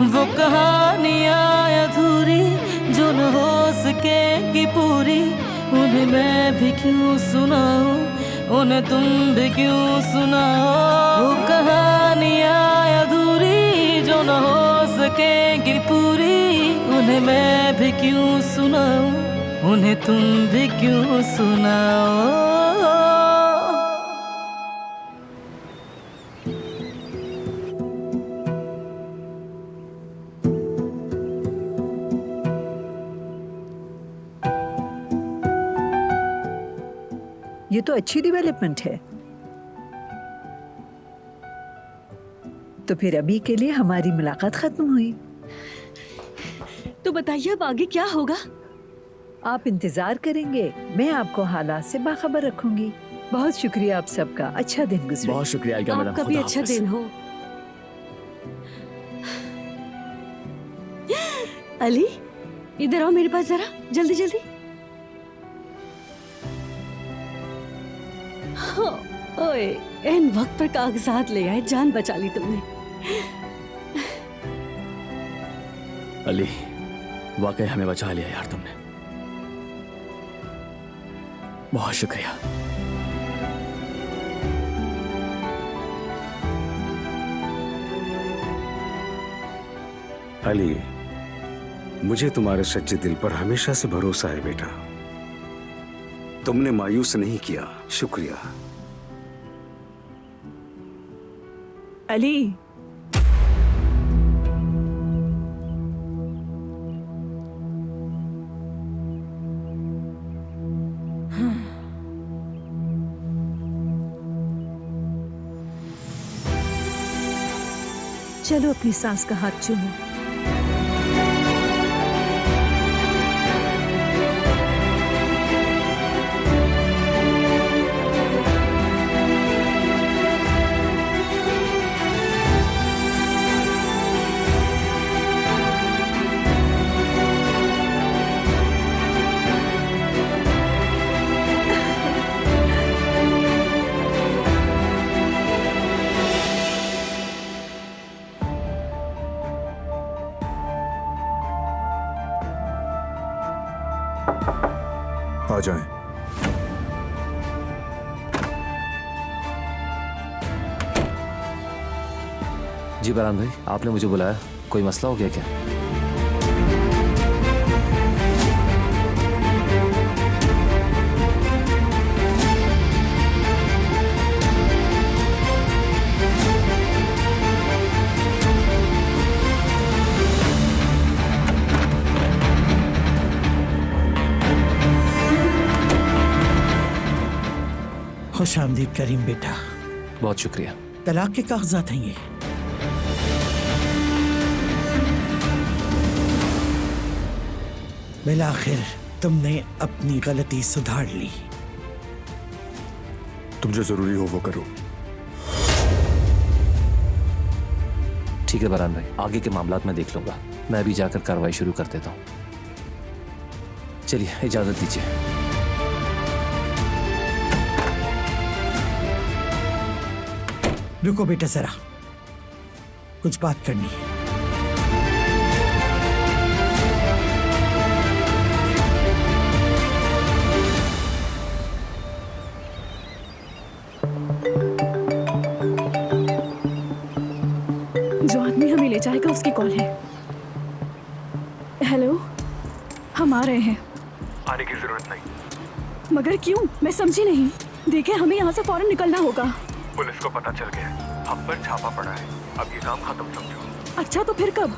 वो कहानियाँ अधूरी जो न हो सकेगी पूरी, उन्हें मैं भी क्यों सुनाऊं, उन्हें तुम भी क्यों सुनाओ। वो कहानियाँ अधूरी जो न हो सकेगी पूरी, उन्हें मैं भी क्यों सुनाऊं, उन्हें तुम भी क्यों सुनाओ। ये तो अच्छी डेवलपमेंट है। तो फिर अभी के लिए हमारी मुलाकात खत्म हुई। तो बताइए अब आगे क्या होगा? आप इंतजार करेंगे, मैं आपको हालात से बाखबर रखूंगी। बहुत शुक्रिया आप सबका, अच्छा दिन गुजरे। बहुत शुक्रिया आयगा मैडम, आपका भी खुदा अच्छा हाफिज। दिन हो। अली, इधर आओ मेरे पास जरा, जल्दी जल्दी। हाँ, ओए, एन वक्त पर कागजात ले आए, जान बचा ली तुमने। अली, वाकई हमें बचा लिया यार तुमने, बहुत शुक्रिया। अली, मुझे तुम्हारे सच्चे दिल पर हमेशा से भरोसा है बेटा। तुमने मायूस नहीं किया, शुक्रिया। अली, चलो अपनी सास का हाथ चूमो। आ जाएं। जी बरहान भाई, आपने मुझे बुलाया, कोई मसला हो गया क्या? खुश आमदीद करीम बेटा। बहुत शुक्रिया। तलाक के कागजात हैं ये। बिलाखिर तुमने अपनी गलती सुधार ली। तुम जो जरूरी हो वो करो। ठीक है बरहान भाई, आगे के मामलात मैं देख लूंगा। मैं अभी जाकर कार्रवाई शुरू कर देता हूँ। चलिए इजाजत दीजिए। रुको बेटा जरा, कुछ बात करनी है। जो आदमी हमें ले जाएगा उसकी कॉल है। हेलो, हम आ रहे हैं। आने की जरूरत नहीं। मगर क्यों, मैं समझी नहीं। देखे, हमें यहाँ से फौरन निकलना होगा। पुलिस को पता चल गया, हम पर छापा पड़ा है। अब ये काम खत्म समझो। अच्छा, तो फिर कब?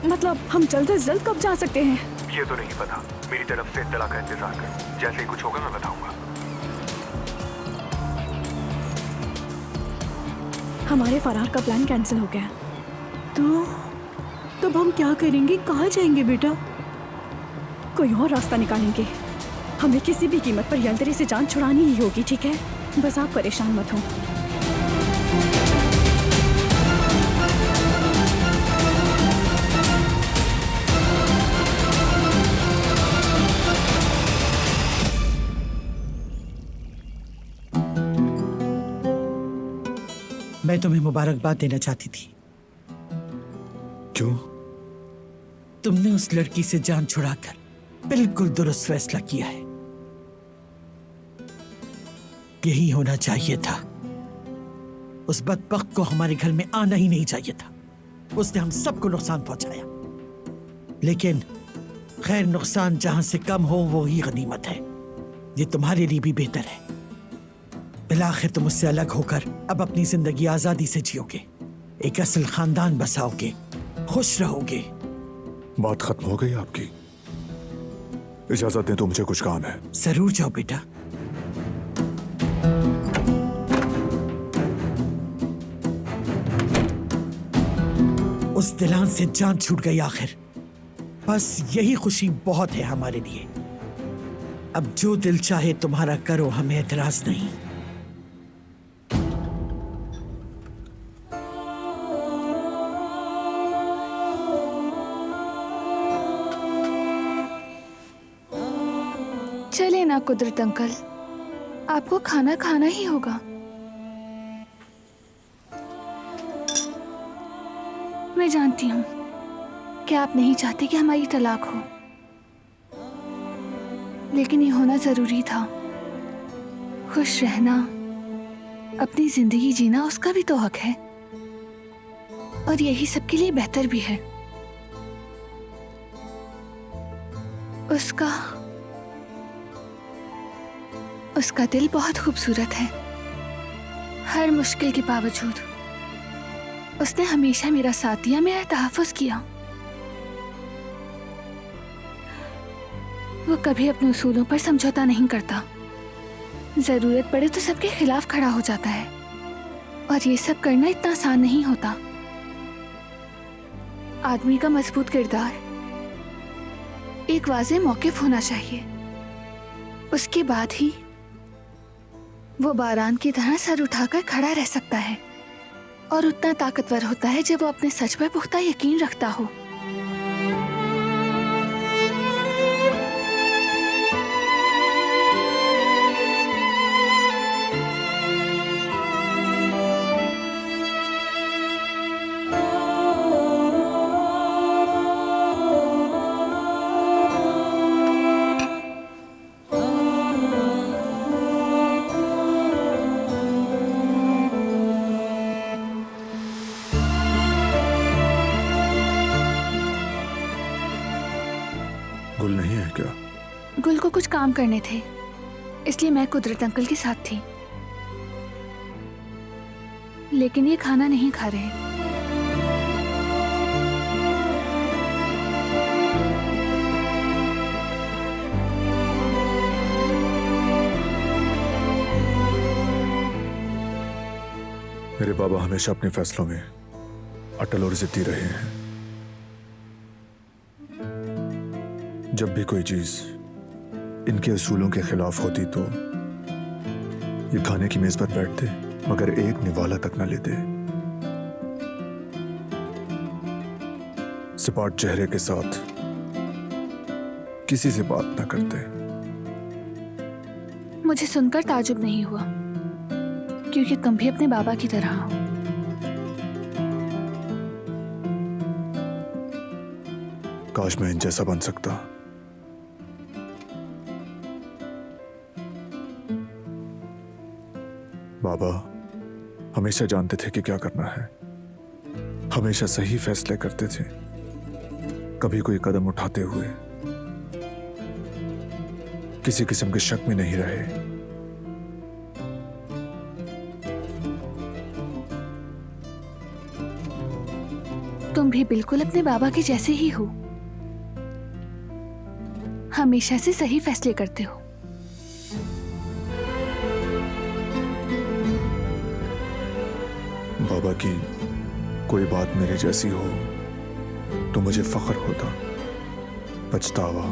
मतलब हम जल्द से जल्द कब जा सकते हैं? ये तो नहीं पता, मेरी तरफ से इत्तला का इंतजार कर। जैसे ही कुछ होगा मैं बताऊंगा। हमारे फरार का प्लान कैंसिल हो गया। तो तब हम क्या करेंगे? कहाँ जाएंगे बेटा? कोई और रास्ता निकालेंगे। हमें किसी भी कीमत पर यंत्रे से जान छुड़ानी ही होगी, ठीक है? बस आप परेशान मत हो। मैं तुम्हें मुबारकबाद देना चाहती थी। क्यों? तुमने उस लड़की से जान छुड़ाकर बिल्कुल दुरुस्त फैसला किया है। यही होना चाहिए था। उस बदबख्त को हमारे घर में आना ही नहीं चाहिए था। उसने हम सबको नुकसान पहुंचाया। लेकिन खैर, नुकसान जहां से कम हो वो ही गनीमत है। ये तुम्हारे लिए भी बेहतर है। बिलाखिर तुम उससे अलग होकर अब अपनी जिंदगी आजादी से जियोगे, एक असल खानदान बसाओगे, खुश रहोगे। बात खत्म हो गई आपकी। इजाजत दें तो मुझे कुछ काम है। जरूर जाओ बेटा। उस दिलान से जान छूट गई आखिर। बस यही खुशी बहुत है हमारे लिए। अब जो दिल चाहे तुम्हारा करो, हमें एतराज नहीं। चले ना कुदरत अंकल, आपको खाना खाना ही होगा। मैं जानती हूँ कि आप नहीं चाहते कि हमारी तलाक हो, लेकिन ये होना जरूरी था। खुश रहना, अपनी जिंदगी जीना उसका भी तो हक है, और यही सबके लिए बेहतर भी है। उसका दिल बहुत खूबसूरत है। हर मुश्किल के बावजूद उसने हमेशा मेरा साथ दिया, मेरा तहफ़्फ़ुज़ किया। वो कभी अपने उसूलों पर समझौता नहीं करता। जरूरत पड़े तो सबके खिलाफ खड़ा हो जाता है, और ये सब करना इतना आसान नहीं होता। आदमी का मजबूत किरदार एक वाज़ेह मौक़िफ़ होना चाहिए। उसके बाद ही वो बारान की तरह सर उठाकर खड़ा रह सकता है, और उतना ताकतवर होता है जब वो अपने सच पर पुख्ता यकीन रखता हो। गुल नहीं है क्या? गुल को कुछ काम करने थे, इसलिए मैं कुदरत अंकल के साथ थी। लेकिन ये खाना नहीं खा रहे। मेरे बाबा हमेशा अपने फैसलों में अटल और जिद्दी रहे हैं। जब भी कोई चीज इनके असूलों के खिलाफ होती तो ये खाने की मेज पर बैठते, मगर एक निवाला तक न लेते। सपाट चेहरे के साथ किसी से बात न करते। मुझे सुनकर ताजुब नहीं हुआ, क्योंकि तुम भी अपने बाबा की तरह हो। काश मैं इन जैसा बन सकता। बाबा हमेशा जानते थे कि क्या करना है, हमेशा सही फैसले करते थे। कभी कोई कदम उठाते हुए किसी किस्म के शक में नहीं रहे। तुम भी बिल्कुल अपने बाबा के जैसे ही हो, हमेशा से सही फैसले करते हो। बाबा की कोई बात मेरे जैसी हो तो मुझे फख्र होता। पछतावा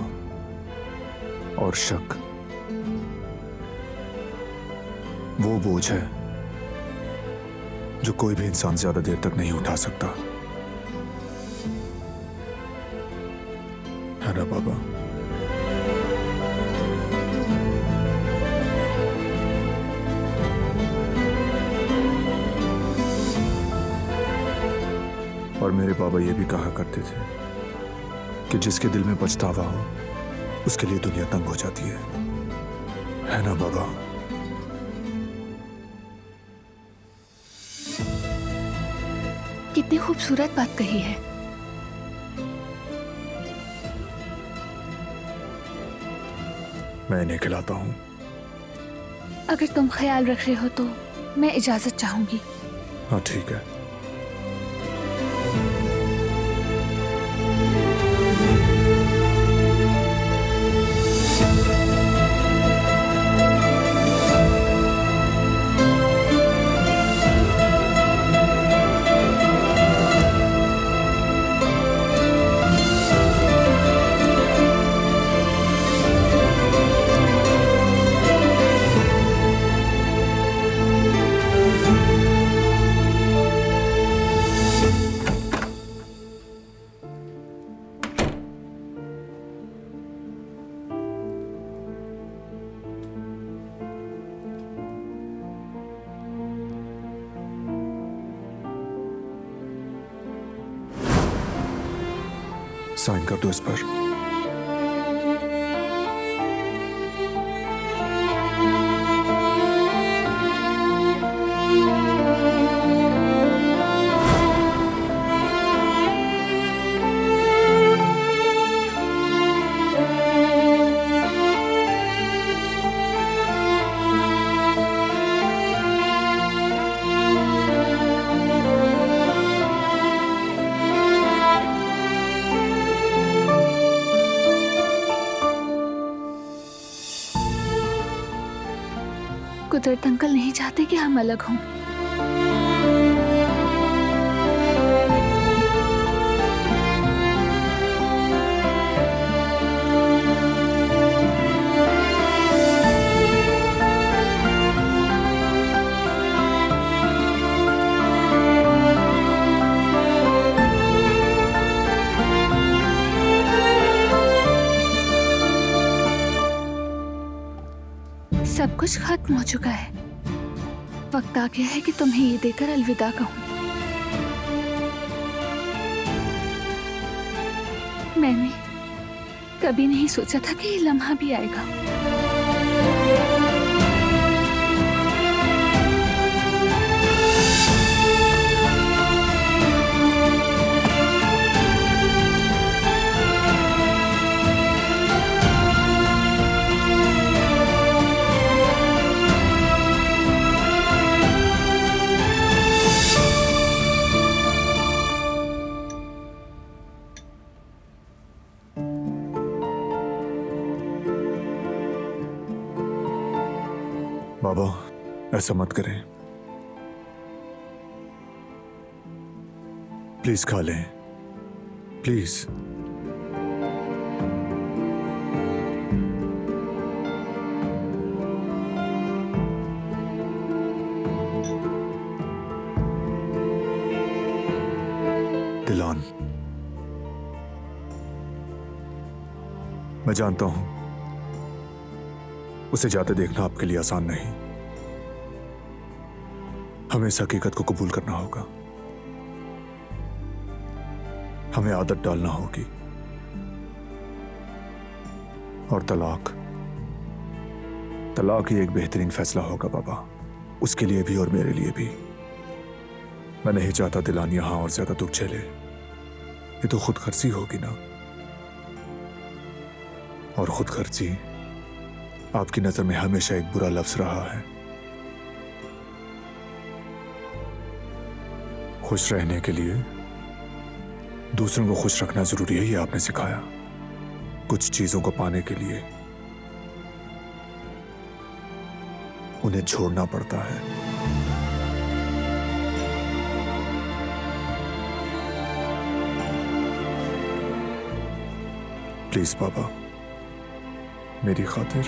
और शक वो बोझ है जो कोई भी इंसान ज्यादा देर तक नहीं उठा सकता, है ना बाबा? और मेरे बाबा ये भी कहा करते थे कि जिसके दिल में पछतावा हो उसके लिए दुनिया तंग हो जाती है ना बाबा? कितनी खूबसूरत बात कही है। मैं इन्हें खिलाता हूँ। अगर तुम ख्याल रख रहे हो तो मैं इजाजत चाहूंगी। हाँ ठीक है। साइन कर दो इस पर। कुदरत अंकल नहीं चाहते कि हम अलग हों। सब कुछ खत्म हो चुका है। वक्त आ गया है कि तुम्हें ये देकर अलविदा कहूं। मैंने कभी नहीं सोचा था कि ये लम्हा भी आएगा। बाबा ऐसा मत करें, प्लीज खा लें, प्लीज। दिलान, मैं जानता हूं उसे जाते देखना आपके लिए आसान नहीं। हमें इस हकीकत को कबूल करना होगा। हमें आदत डालना होगी। और तलाक ही एक बेहतरीन फैसला होगा बाबा, उसके लिए भी और मेरे लिए भी। मैं नहीं चाहता दिलान यहां और ज्यादा दुख झेले। ये तो खुदगर्जी होगी ना, और खुदगर्जी आपकी नजर में हमेशा एक बुरा लफ्ज रहा है। खुश रहने के लिए दूसरों को खुश रखना जरूरी है, ये आपने सिखाया। कुछ चीजों को पाने के लिए उन्हें छोड़ना पड़ता है। प्लीज बाबा, मेरी खातिर।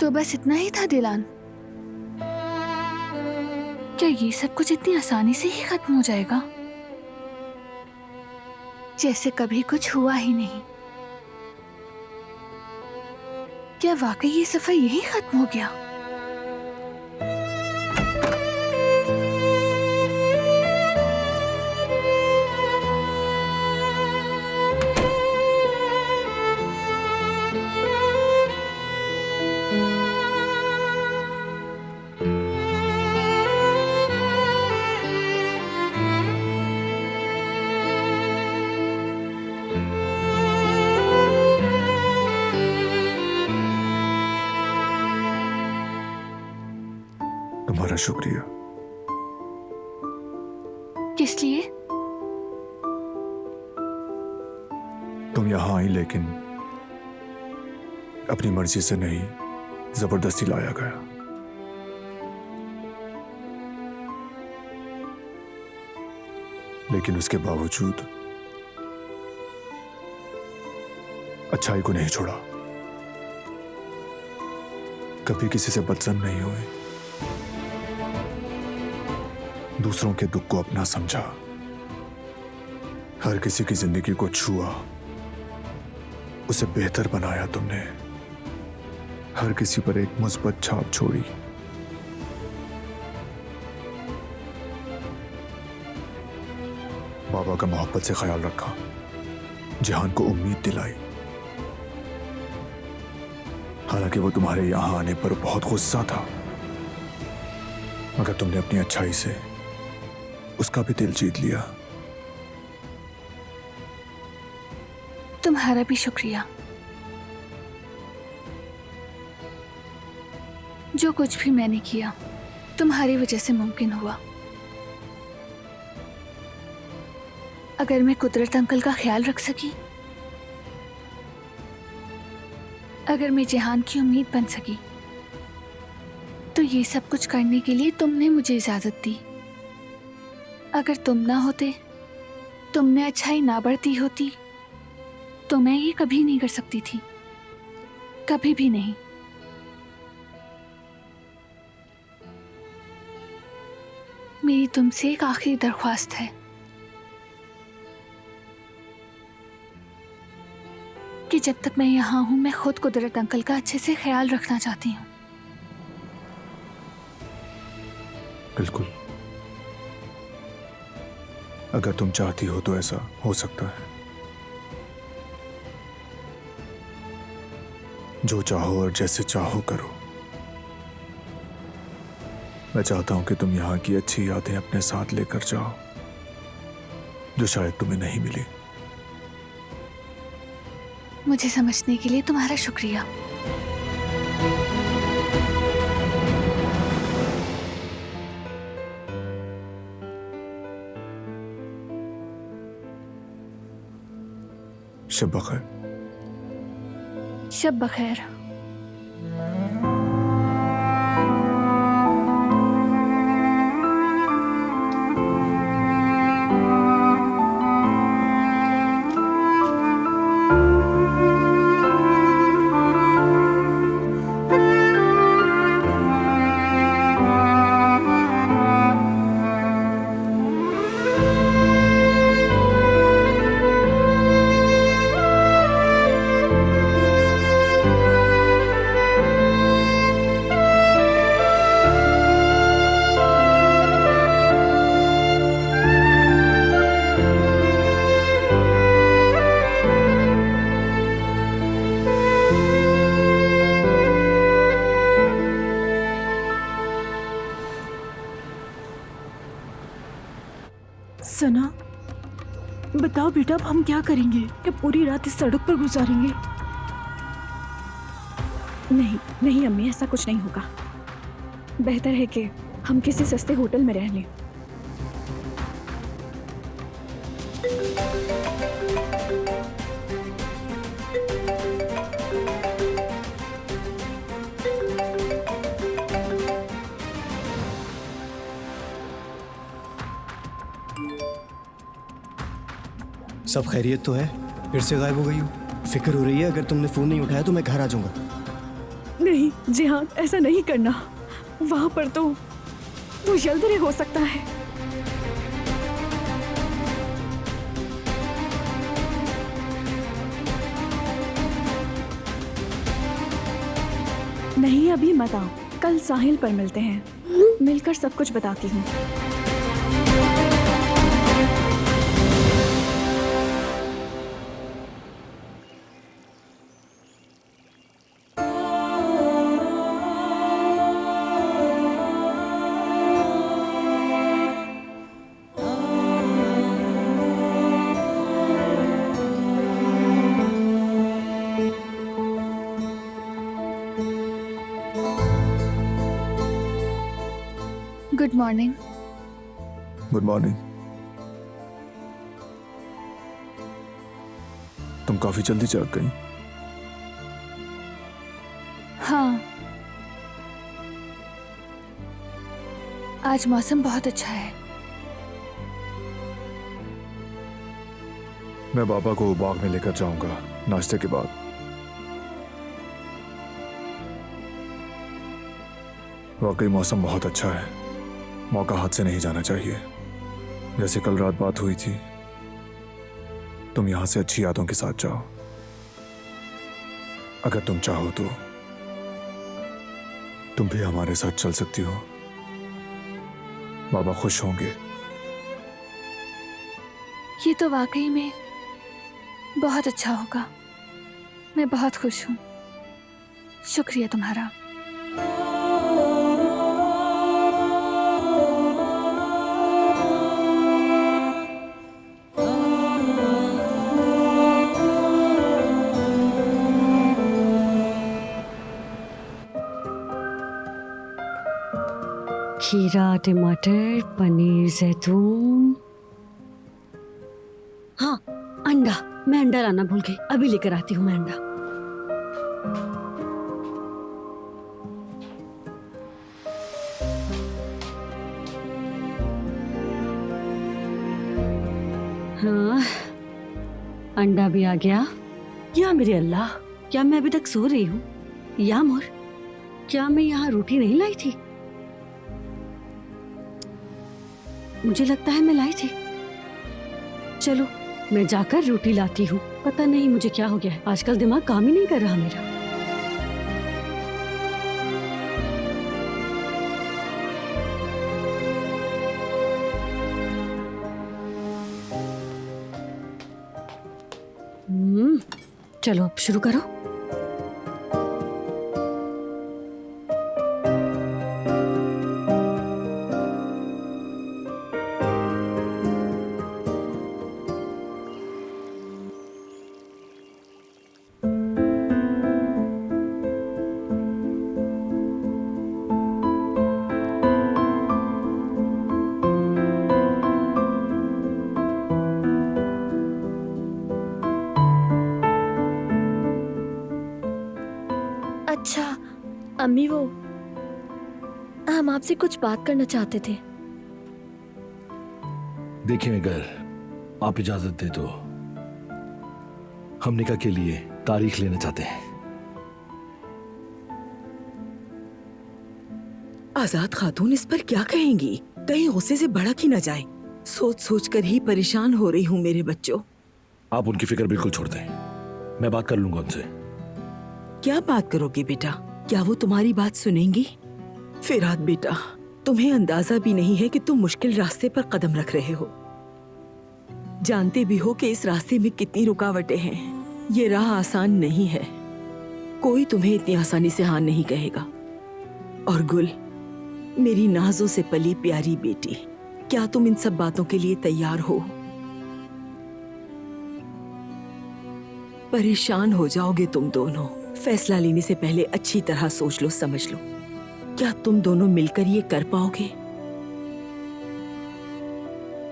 तो बस इतना ही था दिलान? क्या ये सब कुछ इतनी आसानी से ही खत्म हो जाएगा, जैसे कभी कुछ हुआ ही नहीं? क्या वाकई ये सफर यही खत्म हो गया? तुम्हारा शुक्रिया। किस लिए? तुम यहां आई, लेकिन अपनी मर्जी से नहीं, जबरदस्ती लाया गया। लेकिन उसके बावजूद अच्छाई को नहीं छोड़ा। कभी किसी से बदसम नहीं हुए, दूसरों के दुख को अपना समझा, हर किसी की जिंदगी को छुआ, उसे बेहतर बनाया तुमने। हर किसी पर एक मुस्बत छाप छोड़ी। बाबा का मोहब्बत से ख्याल रखा, जहान को उम्मीद दिलाई। हालांकि वो तुम्हारे यहां आने पर बहुत गुस्सा था, मगर तुमने अपनी अच्छाई से उसका भी दिल जीत लिया। तुम्हारा भी शुक्रिया। जो कुछ भी मैंने किया तुम्हारी वजह से मुमकिन हुआ। अगर मैं कुदरत अंकल का ख्याल रख सकी, अगर मैं जहान की उम्मीद बन सकी, तो ये सब कुछ करने के लिए तुमने मुझे इजाजत दी। अगर तुम ना होते, तुमने अच्छाई ना बढ़ती होती, तो मैं ये कभी नहीं कर सकती थी, कभी भी नहीं। मेरी तुमसे एक आखिरी दरख्वास्त है कि जब तक मैं यहाँ हूं, मैं खुद कुदरत अंकल का अच्छे से ख्याल रखना चाहती हूँ। बिल्कुल, अगर तुम चाहती हो तो ऐसा हो सकता है। जो चाहो और जैसे चाहो करो। मैं चाहता हूं कि तुम यहाँ की अच्छी यादें अपने साथ लेकर जाओ, जो शायद तुम्हें नहीं मिली। मुझे समझने के लिए तुम्हारा शुक्रिया। शब बखैर। शब बखैर। सना, बताओ बेटा, अब हम क्या करेंगे? क्या पूरी रात इस सड़क पर गुजारेंगे? नहीं नहीं अम्मी, ऐसा कुछ नहीं होगा। बेहतर है कि हम किसी सस्ते होटल में रह लें। सब खैरियत तो है? फिर से गायब हो गई हो? फिक्र हो रही है? अगर तुमने फोन नहीं उठाया तो मैं घर आ जाऊंगा। नहीं जिहान, ऐसा नहीं करना। वहां पर तो वो यल्दरे हो सकता है। नहीं अभी मत आओ, कल साहिल पर मिलते हैं, मिलकर सब कुछ बताती हूँ। Good morning. Good morning. तुम काफी जल्दी जाग गई। हाँ, आज मौसम बहुत अच्छा है। मैं बाबा को बाग में लेकर जाऊंगा नाश्ते के बाद। वाकई मौसम बहुत अच्छा है, मौका हाथ से नहीं जाना चाहिए। जैसे कल रात बात हुई थी, तुम यहां से अच्छी यादों के साथ जाओ। अगर तुम चाहो तो तुम भी हमारे साथ चल सकती हो। बाबा खुश होंगे। ये तो वाकई में बहुत अच्छा होगा। मैं बहुत खुश हूँ। शुक्रिया तुम्हारा। खीरा, टमाटर, पनीर, जैतून। हाँ, अंडा। मैं अंडा लाना भूल गई, अभी लेकर आती हूँ मैं अंडा। हाँ, अंडा भी आ गया। या मेरे अल्लाह, क्या मैं अभी तक सो रही हूँ? या मोर, क्या मैं यहाँ रोटी नहीं लाई थी? मुझे लगता है मैं लाई थी। चलो मैं जाकर रोटी लाती हूँ। पता नहीं मुझे क्या हो गया है, आजकल दिमाग काम ही नहीं कर रहा मेरा। चलो अब शुरू करो। अच्छा अम्मी, वो हम आपसे कुछ बात करना चाहते थे। देखिए अगर आप इजाजत दे तो हम निकाह के लिए तारीख लेना चाहते हैं। आजाद खातून इस पर क्या कहेंगी? कहीं गुस्से से भड़क ही न जाए। सोच सोच कर ही परेशान हो रही हूँ मेरे बच्चों। आप उनकी फिक्र बिल्कुल छोड़ दें, मैं बात कर लूंगा उनसे। क्या बात करोगे बेटा? क्या वो तुम्हारी बात सुनेंगी? फिराद बेटा, तुम्हें अंदाजा भी नहीं है कि तुम मुश्किल रास्ते पर कदम रख रहे हो। जानते भी हो कि इस रास्ते में कितनी रुकावटें हैं। ये राह आसान नहीं है। कोई तुम्हें इतनी आसानी से हाँ नहीं कहेगा। और गुल, मेरी नाजों से पली प्यारी बेटी, क्या तुम इन सब बातों के लिए तैयार हो? परेशान हो जाओगे तुम दोनों। फैसला लेने से पहले अच्छी तरह सोच लो, समझ लो। क्या तुम दोनों मिलकर ये कर पाओगे?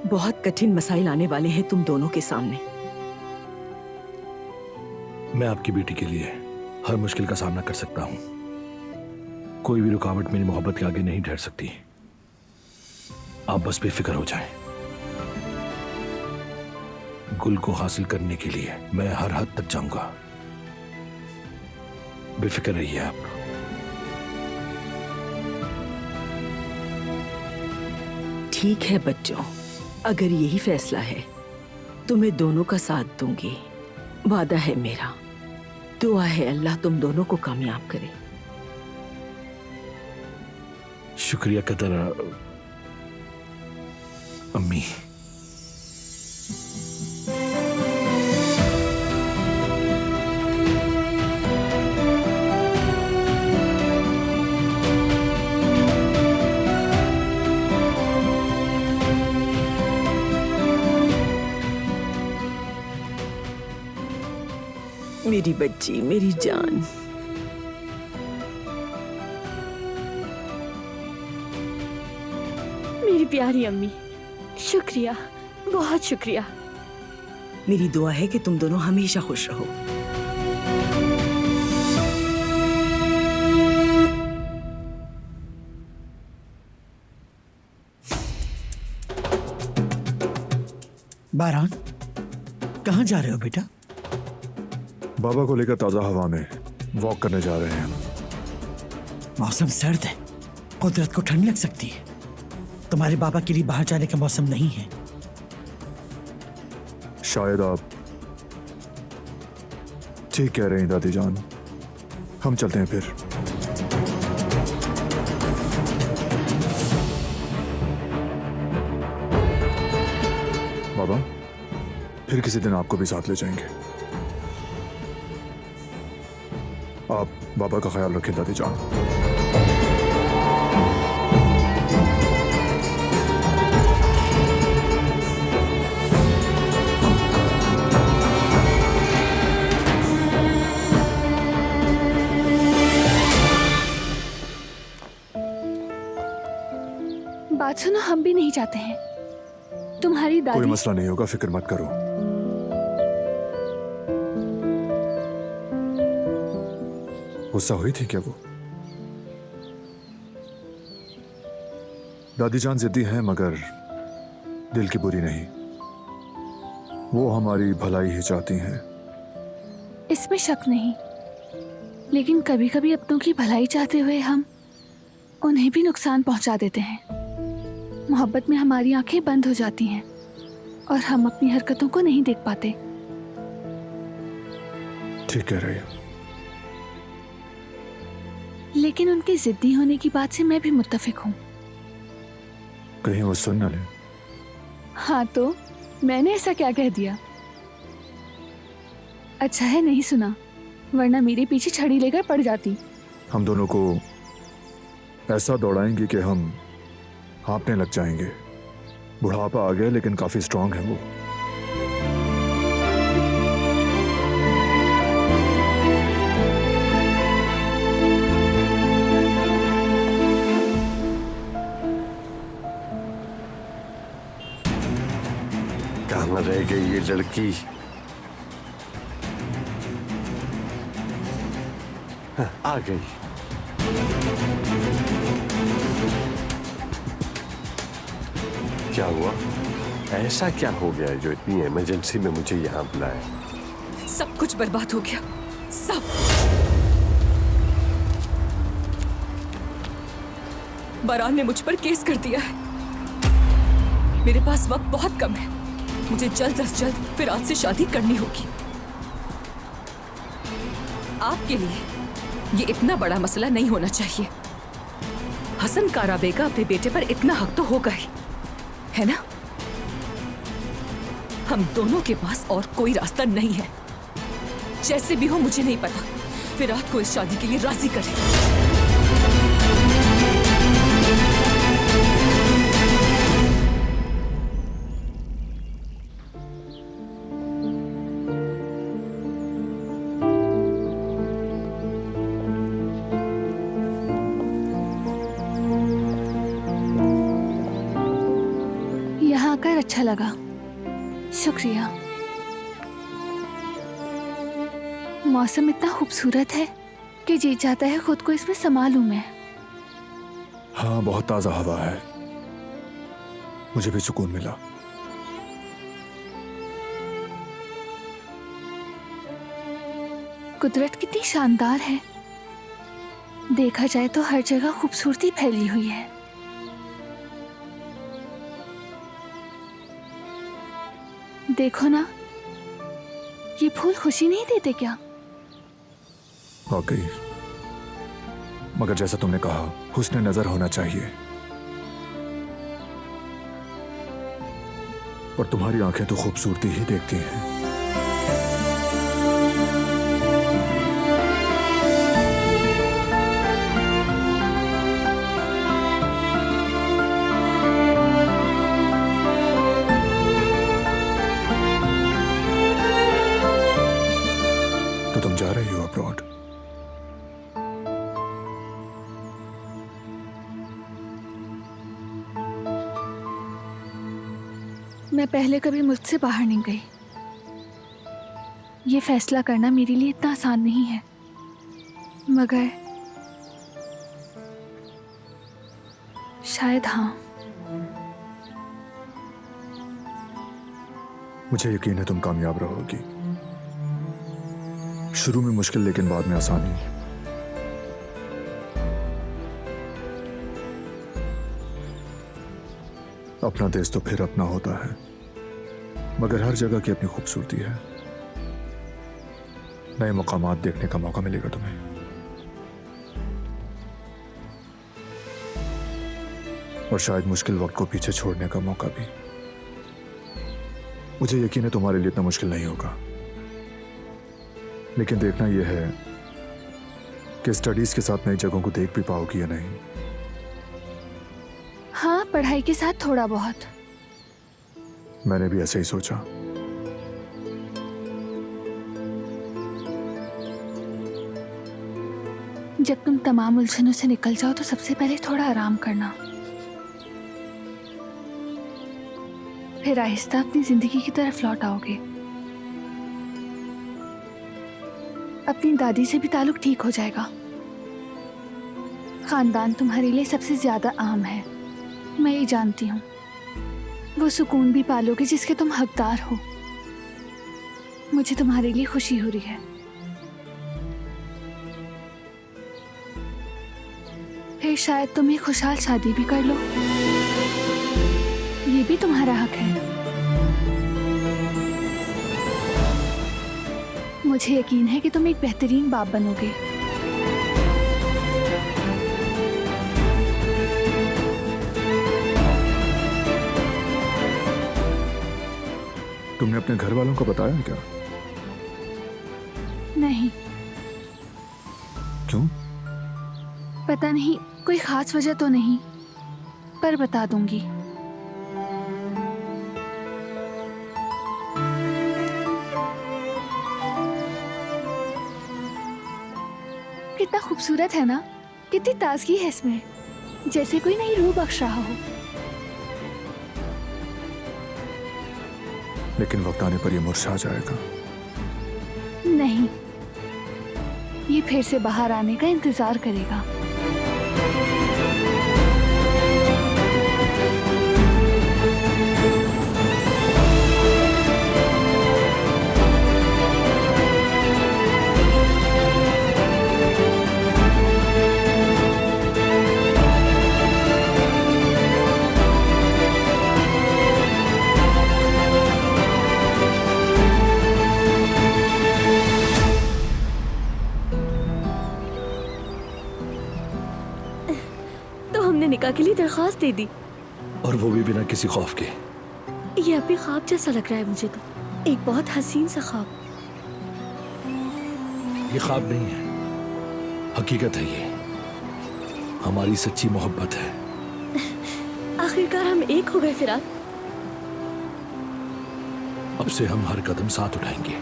बहुत कठिन मसाइल आने वाले हैं तुम दोनों के सामने। मैं आपकी बेटी के लिए हर मुश्किल का सामना कर सकता हूँ। कोई भी रुकावट मेरी मोहब्बत के आगे नहीं ठहर सकती। आप बस बेफिक्र हो जाएं। गुल को हासिल करने के लिए मैं हर हद तक जाऊंगा। बेफिक्र रहिए आप। ठीक है बच्चों, अगर यही फैसला है तो मैं दोनों का साथ दूंगी। वादा है मेरा। दुआ है अल्लाह तुम दोनों को कामयाब करे। शुक्रिया कदर अम्मी। मेरी बच्ची, मेरी जान। मेरी प्यारी अम्मी, शुक्रिया, बहुत शुक्रिया। मेरी दुआ है कि तुम दोनों हमेशा खुश रहो। बारान, कहाँ जा रहे हो बेटा? बाबा को लेकर ताजा हवा में वॉक करने जा रहे हैं। मौसम सर्द है, कुदरत को ठंड लग सकती है। तुम्हारे बाबा के लिए बाहर जाने का मौसम नहीं है। शायद आप ठीक कह रहे हैं दादी जान, हम चलते हैं फिर। बाबा, फिर किसी दिन आपको भी साथ ले जाएंगे। आप बाबा का ख्याल रखें दादी जान। बात सुनो, हम भी नहीं चाहते हैं। तुम्हारी दादी। कोई मसला नहीं होगा, फिक्र मत करो। गुस्सा हुई थी क्या वो? दादी जान जिद्दी हैं मगर दिल की बुरी नहीं। वो हमारी भलाई ही चाहती हैं। इसमें शक नहीं, लेकिन कभी कभी अपनों की भलाई चाहते हुए हम उन्हें भी नुकसान पहुंचा देते हैं। मोहब्बत में हमारी आंखें बंद हो जाती हैं और हम अपनी हरकतों को नहीं देख पाते। ठीक कह रही हो। लेकिन उनके जिद्दी होने की बात से मैं भी मुत्तफिक हूँ। कहीं वो सुन न ले। हाँ तो मैंने ऐसा क्या कह दिया? अच्छा है नहीं सुना, वरना मेरे पीछे छड़ी लेकर पड़ जाती। हम दोनों को ऐसा दौड़ाएंगे कि हम हाँफने लग जाएंगे। बुढ़ापा आ गया लेकिन काफी स्ट्रांग है वो। कहाँ रह गई ये लड़की? आ गई। क्या हुआ? ऐसा क्या हो गया जो इतनी इमरजेंसी में मुझे यहाँ बुलाया? सब कुछ बर्बाद हो गया, सब। बारान ने मुझ पर केस कर दिया है। मेरे पास वक्त बहुत कम है। मुझे जल्द से जल्द फिराद से शादी करनी होगी। आपके लिए ये इतना बड़ा मसला नहीं होना चाहिए। हसन काराबे का अपने बेटे पर इतना हक तो होगा ही, है ना? हम दोनों के पास और कोई रास्ता नहीं है। जैसे भी हो मुझे नहीं पता, फिराद को इस शादी के लिए राजी करें। यहाँ आकर अच्छा लगा, शुक्रिया। मौसम इतना खूबसूरत है कि जी चाहता है खुद को इसमें समा लूं मैं। हाँ, बहुत ताजा हवा है, मुझे भी सुकून मिला। कुदरत कितनी शानदार है। देखा जाए तो हर जगह खूबसूरती फैली हुई है। देखो ना, ये फूल खुशी नहीं देते क्या? वाकई, मगर जैसा तुमने कहा, हुस्न नजर होना चाहिए। और तुम्हारी आंखें तो खूबसूरती ही देखती हैं। तो तुम जा रही हो अब्रॉड? मैं पहले कभी मुल्क से बाहर नहीं गई। ये फैसला करना मेरे लिए इतना आसान नहीं है, मगर शायद हाँ। मुझे यकीन है तुम कामयाब रहोगी। शुरू में मुश्किल, लेकिन बाद में आसानी। अपना देश तो फिर अपना होता है, मगर हर जगह की अपनी खूबसूरती है। नए मकामात देखने का मौका मिलेगा तुम्हें। और शायद मुश्किल वक्त को पीछे छोड़ने का मौका भी। मुझे यकीन है तुम्हारे लिए इतना मुश्किल नहीं होगा, लेकिन देखना यह है कि स्टडीज के साथ नई जगहों को देख भी पाओगी या नहीं। हाँ, पढ़ाई के साथ थोड़ा बहुत। मैंने भी ऐसे ही सोचा। जब तुम तमाम उलझनों से निकल जाओ तो सबसे पहले थोड़ा आराम करना, फिर आहिस्ता अपनी जिंदगी की तरफ लौट आओगे। अपनी दादी से भी ताल्लुक ठीक हो जाएगा। खानदान तुम्हारे लिए सबसे ज्यादा अहम है, मैं ये जानती हूँ। वो सुकून भी पालोगे जिसके तुम हकदार हो। मुझे तुम्हारे लिए खुशी हो रही है। फिर शायद तुम एक खुशहाल शादी भी कर लो, ये भी तुम्हारा हक है। मुझे यकीन है कि तुम एक बेहतरीन बाप बनोगे। तुमने अपने घर वालों को बताया क्या? नहीं। क्यों? पता नहीं, कोई खास वजह तो नहीं, पर बता दूंगी। कितना खूबसूरत है ना, कितनी ताजगी है इसमें, जैसे कोई नई रूह बख्श रहा हो। लेकिन वक्त आने पर यह मुरझा जाएगा। नहीं, ये फिर से बाहर आने का इंतजार करेगा। निकाह के लिए दरख्वास्त दे दी, और वो भी बिना किसी खौफ के। ये अभी ख्वाब जैसा लग रहा है मुझे तो, एक बहुत हसीन सा ख्वाब। ये ख्वाब नहीं है, हकीकत है। ये हमारी सच्ची मोहब्बत है। आखिरकार हम एक हो गए फिराक। अब से हम हर कदम साथ उठाएंगे,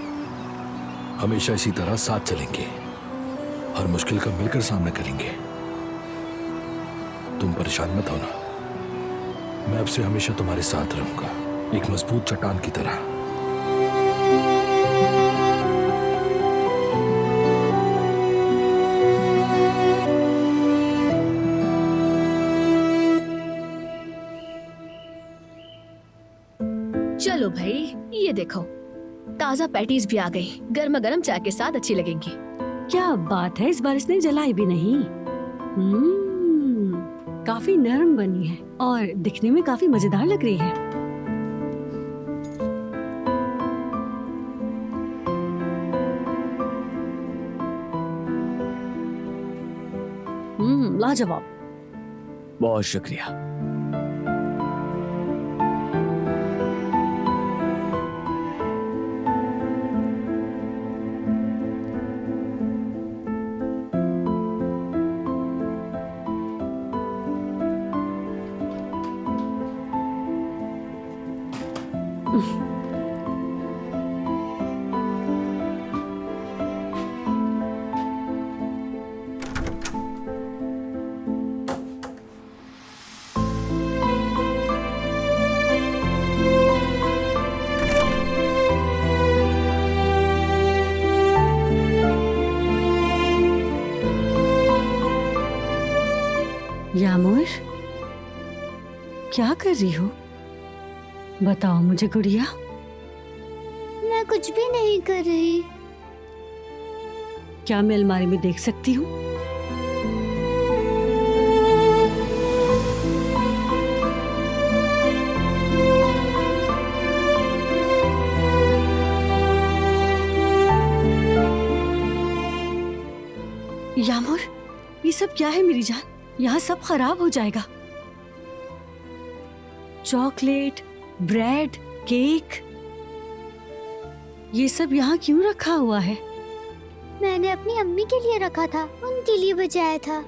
हमेशा इसी तरह साथ चलेंगे, हर मुश्किल का मिलकर सामना करेंगे। तुम परेशान मत होना, मैं अब से हमेशा तुम्हारे साथ रहूंगा, एक मजबूत चट्टान की तरह। चलो भाई, ये देखो ताजा पैटीज भी आ गई, गर्मा गर्म चाय के साथ अच्छी लगेंगी। क्या बात है, इस बार इसने जलाई भी नहीं। काफी नरम बनी है और दिखने में काफी मजेदार लग रही है। लाजवाब। बहुत शुक्रिया। यामोर, क्या कर रही हो? बताओ मुझे गुड़िया। मैं कुछ भी नहीं कर रही। क्या मैं अलमारी में देख सकती हूँ? यामोर, ये सब क्या है मेरी जान? यहाँ सब खराब हो जाएगा। चॉकलेट, ब्रेड, केक, ये सब यहाँ क्यों रखा हुआ है? मैंने अपनी अम्मी के लिए रखा था, उनके लिए बचाया था।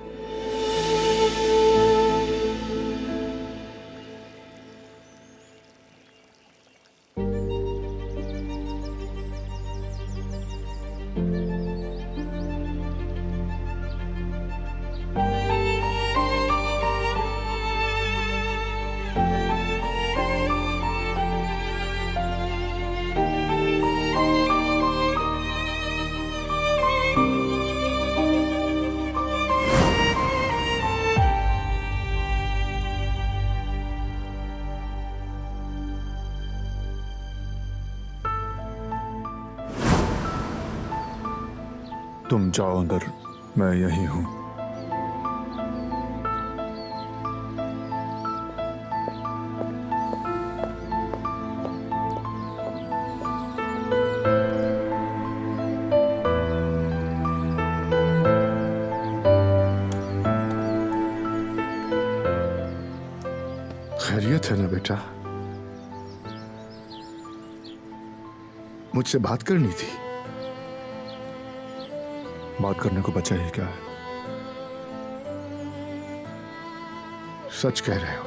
तुम जाओ अंदर, मैं यही हूं। खैरियत है ना बेटा? मुझसे बात करनी थी। बात करने को बचा ही क्या है? सच कह रहे हो।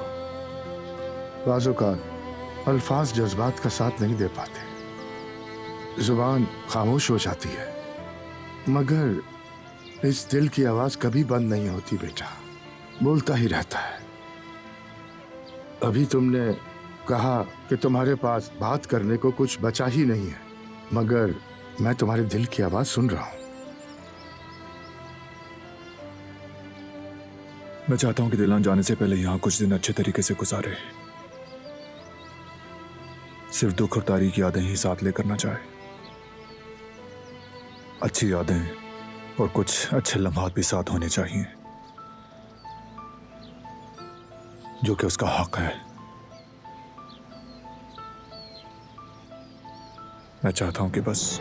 बाज़ औक़ात अल्फाज जज्बात का साथ नहीं दे पाते, जुबान खामोश हो जाती है, मगर इस दिल की आवाज कभी बंद नहीं होती बेटा, बोलता ही रहता है। अभी तुमने कहा कि तुम्हारे पास बात करने को कुछ बचा ही नहीं है, मगर मैं तुम्हारे दिल की आवाज सुन रहा हूं। मैं चाहता हूं कि दिलान जाने से पहले यहां कुछ दिन अच्छे तरीके से गुजारे, सिर्फ दुख और तारीख यादें ही साथ लेकर ना जाए। अच्छी यादें और कुछ अच्छे लम्हात भी साथ होने चाहिए, जो कि उसका हक है। मैं चाहता हूं कि बस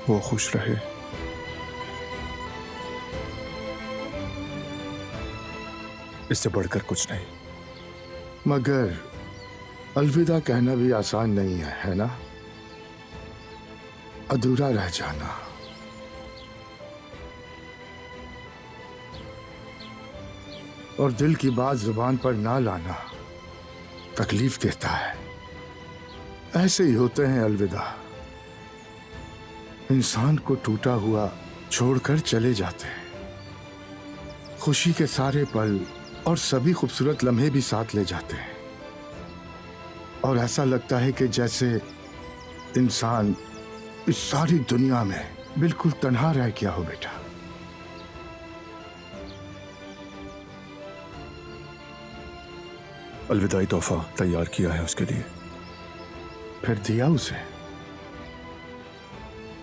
वो खुश रहे। इससे बढ़कर कुछ नहीं। मगर अलविदा कहना भी आसान नहीं है ना? अधूरा रह जाना। और दिल की बात जुबान पर ना लाना तकलीफ देता है। ऐसे ही होते हैं अलविदा। इंसान को टूटा हुआ छोड़कर चले जाते हैं। खुशी के सारे पल और सभी खूबसूरत लम्हे भी साथ ले जाते हैं, और ऐसा लगता है कि जैसे इंसान इस सारी दुनिया में बिल्कुल तन्हा रह गया हो बेटा। अलविदाई तोहफा तैयार किया है उसके लिए। फिर दिया उसे?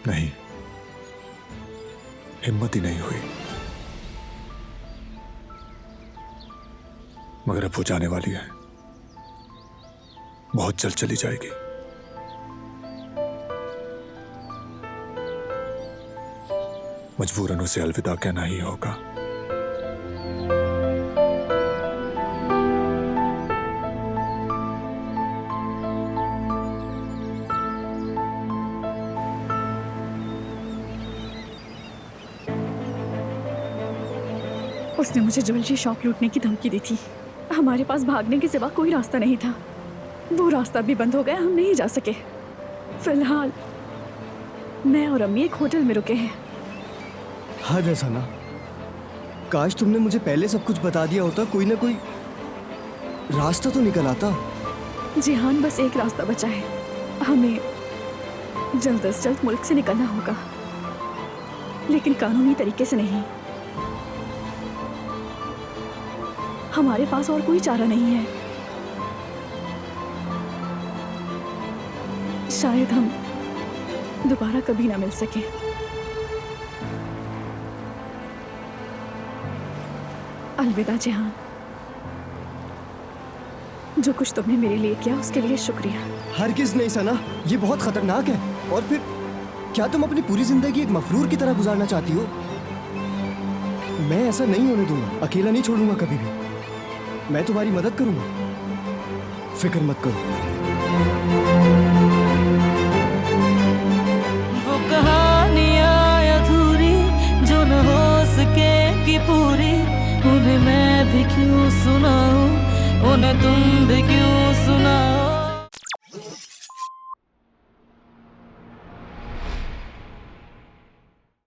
नहीं, हिम्मत ही नहीं हुई। मगर अब वो जाने वाली है, बहुत जल्द चली जाएगी। मजबूरन उसे अलविदा कहना ही होगा। उसने मुझे ज्वेलरी शॉप लूटने की धमकी दी थी। हमारे पास भागने के सिवा कोई रास्ता नहीं था। वो रास्ता भी बंद हो गया, हम नहीं जा सके। फिलहाल मैं और अम्मी एक होटल में रुके हैं। हाँ रसाना, काश तुमने मुझे पहले सब कुछ बता दिया होता, कोई ना कोई रास्ता तो निकल आता। जिहान, बस एक रास्ता बचा है। हमें जल्द से जल्द मुल्क से निकलना होगा, लेकिन कानूनी तरीके से नहीं। हमारे पास और कोई चारा नहीं है। शायद हम दोबारा कभी ना मिल सके। अलविदा जिहान। जो कुछ तुमने मेरे लिए किया उसके लिए शुक्रिया। हरगिज़ नहीं सना, ये बहुत खतरनाक है। और फिर क्या तुम अपनी पूरी जिंदगी एक मफरूर की तरह गुजारना चाहती हो? मैं ऐसा नहीं होने दूंगा, अकेला नहीं छोड़ूंगा कभी भी। मैं तुम्हारी मदद करूंगा, फिक्र मत करो। वो कहानियां अधूरी जो न हो सकेगी पूरी, उन्हें मैं भी क्यों सुनाऊं, उन्हें तुम भी क्यों सुनाओ।